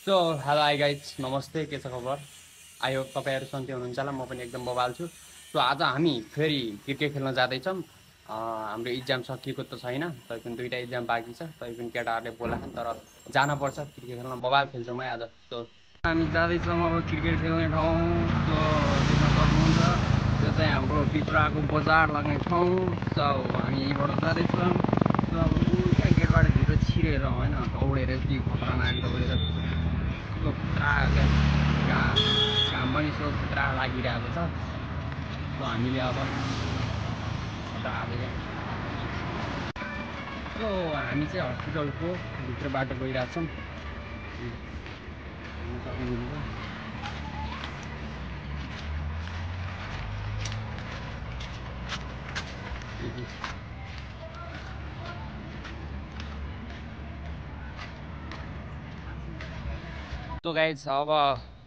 So hello hi guys नमस्ते, के छ खबर? आई होप तपाईँहरू सन्चै हुनुहुन्छ होला। म पनि एकदम बबाल छु। सो आज हामी फेरि क्रिकेट खेल्न जाँदैछौँ। हाम्रो इक्जाम सकिएको त छैन, तै पनि दुईवटा इक्जाम बाँकी छ। तै पनि केटाहरूले बोलाछन्, तर जानुपर्छ क्रिकेट खेल्न। बबाल खेल्छौँ है आज। सो हामी जाँदैछौँ अब क्रिकेट खेल्ने ठाउँ। सो देख्न सक्नुहुन्छ त्यो चाहिँ हाम्रो भित्रको बजार लाग्ने ठाउँ। सो हामी यहीँबाट जाँदैछौँ। सो अब त्यहाँ गेटबाट भित्र छिरेर होइन, दौडेर यति खतरनाक दौडेर पुत्रा घाम पनि सो पुत्रा लागिरहेको छ। सो हामीले अब सो हामी चाहिँ हस्पिटलको भित्र बाटो गइरहेछौँ। सो गाइज अब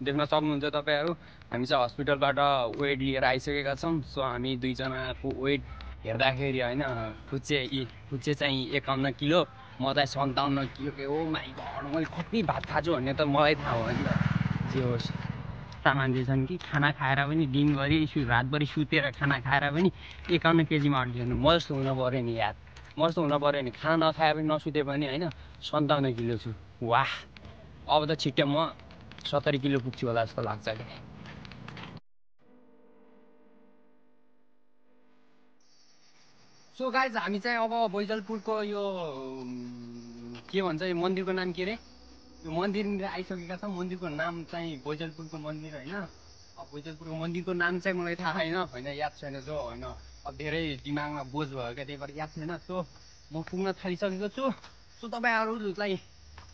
देख्न सक्नुहुन्छ तपाईँहरू, हामी चाहिँ हस्पिटलबाट वेट लिएर आइसकेका छौँ। सो हामी दुईजनाको वेट हेर्दाखेरि होइन, फुच्चे चाहिँ 51 किलो, म चाहिँ 57 किलो। ओ माइ गड, मैले कति भात खाछु भन्ने त मलाई थाहा हो नि त। जे होस्, सामान्य छन् कि खाना खाएर पनि दिनभरि रातभरि सुतेर खाना खाएर पनि 51 केजीमा अड्किनु। म जस्तो हुन पऱ्यो नि यार, म जस्तो हुन पऱ्यो नि। खाना नखाए पनि नसुते पनि होइन, 57 किलो छु। वाह, अब त छिट्टै म 70 किलो पुग्छु होला जस्तो लाग्छ कि। सो गाइज हामी चाहिँ अब बैजलपुरको यो के भन्छ, यो मन्दिरको नाम के अरे, यो मन्दिरनिर आइसकेका छौँ। मन्दिरको नाम चाहिँ बैजलपुरको मन्दिर होइन। अब बैजलपुरको मन्दिरको नाम चाहिँ मलाई थाहा होइन, याद छैन। जो होइन अब धेरै दिमागमा बोझ भयो क्या, त्यही भएर याद छैन। सो म पुग्न थालिसकेको छु। सो तपाईँहरूलाई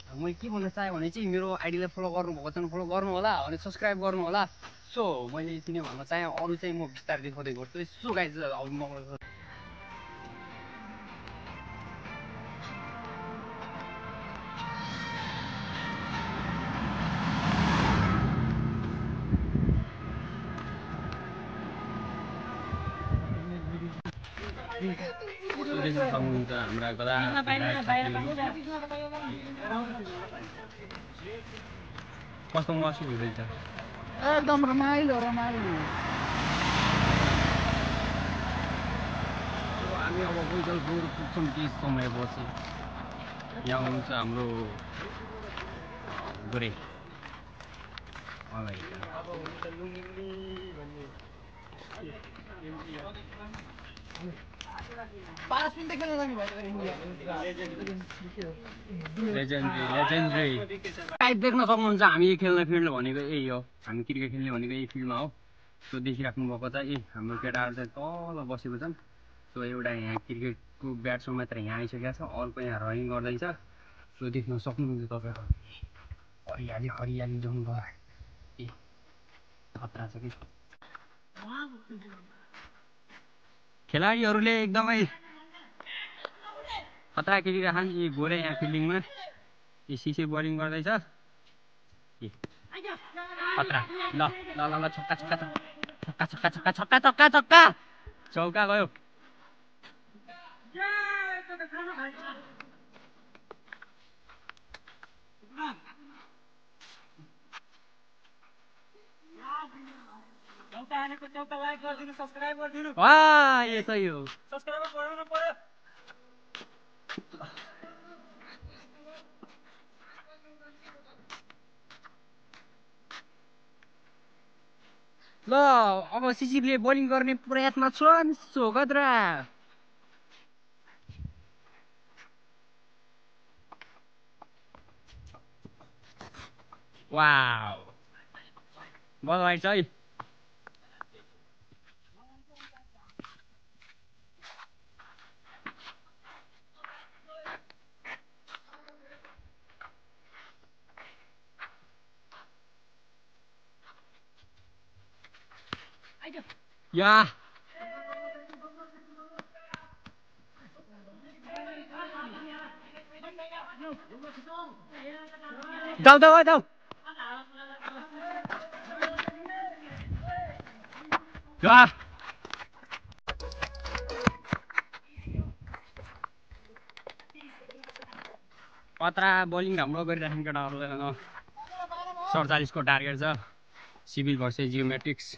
मैले के भन्न चाहेँ भने चाहिँ, मेरो आइडीलाई फलो गर्नुभएको छ भने फलो गर्नु होला, अनि सब्सक्राइब गर्नु होला। सो मैले यति नै भन्न चाहेँ, अरू चाहिँ म बिस्तारै देखाउँदै गर्छु। सो गाइज हाम्रा गदा कस्तो महसुस हुँदैछ? एकदम रमाइलो रमाइलो। हामी अब बैजलपुर पुग्छौँ केही समयपछि। यहाँ हुनुहुन्छ हाम्रो गोरे। देख्न सक्नुहुन्छ हामी खेल्ने फिल्ड भनेको यही हो। हामी क्रिकेट खेल्ने भनेको यही फिल्डमा हो। सो देखिराख्नु भएको चाहिँ हाम्रो केटाहरू चाहिँ तल बसेको छन्। सो एउटा यहाँ क्रिकेटको ब्याट्समा मात्र यहाँ आइसकेको छ, अर्को यहाँ रनिङ गर्दैछ। सो देख्न सक्नुहुन्छ तपाईँहरू, हरियाली हरियाली जङ्गल ए खतरा छ कि। खेलाडीहरूले एकदमै खतरा खेलिरहेछन्। यी गोरे यहाँ फिल्डिङमा, यो सिसे बलिङ गर्दैछ। खतरा। ल ल ल ल, छक्का छक्का छक्का छक्का छक्का छक्का छक्का छक्का, चौका गयो। यो सही हो। ल अब सिसीले बोलिङ गर्ने प्रयत्न छ। खतरा। वाउ, बल आइछ है। या जाऊ जाऊ जाऊ। खतरा बोलिङ राम्रो गरिरहेछन् केटाहरूले। 47 को टार्गेट छ सिभिल भर्सेस जियोमेट्रिक्स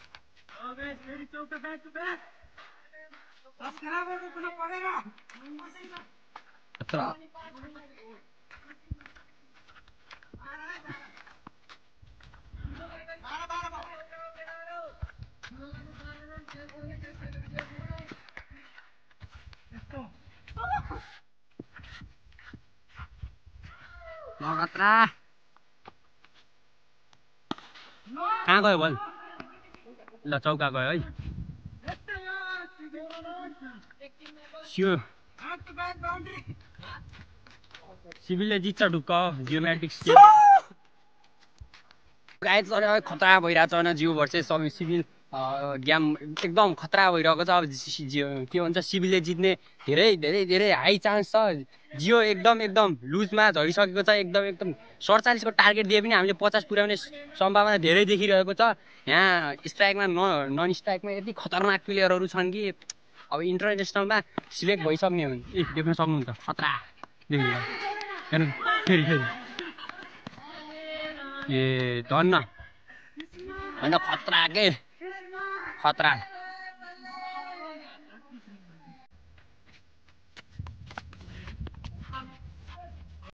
खतरा कहाँ गयो बल ल चौका गयो है सिभिलले जित्छ ढुक्क जियोमेट्रिक्स गाइस अरे खतरा भइरहेछ होइन जियो भर्सेस सिभिल गेम एकदम खतरा भइरहेको छ अब के भन्छ सिभिलले जित्ने धेरै धेरै धेरै हाई चान्स छ जियो एकदम लुजमा झरिसकेको छ एकदम 47 को टार्गेट दिए पनि हामीले 50 पुर्याउने सम्भावना धेरै देखिरहेको छ यहाँ स्ट्राइकमा नन स्ट्राइकमा यति खतरनाक प्लेयरहरू छन् कि अब इन्टरनेसनलमा सिलेक्ट भइसक्ने हुन् देख्न सक्नुहुन्छ खतरा देख्नु फेरि ए धन्न होइन खतरा के खतरा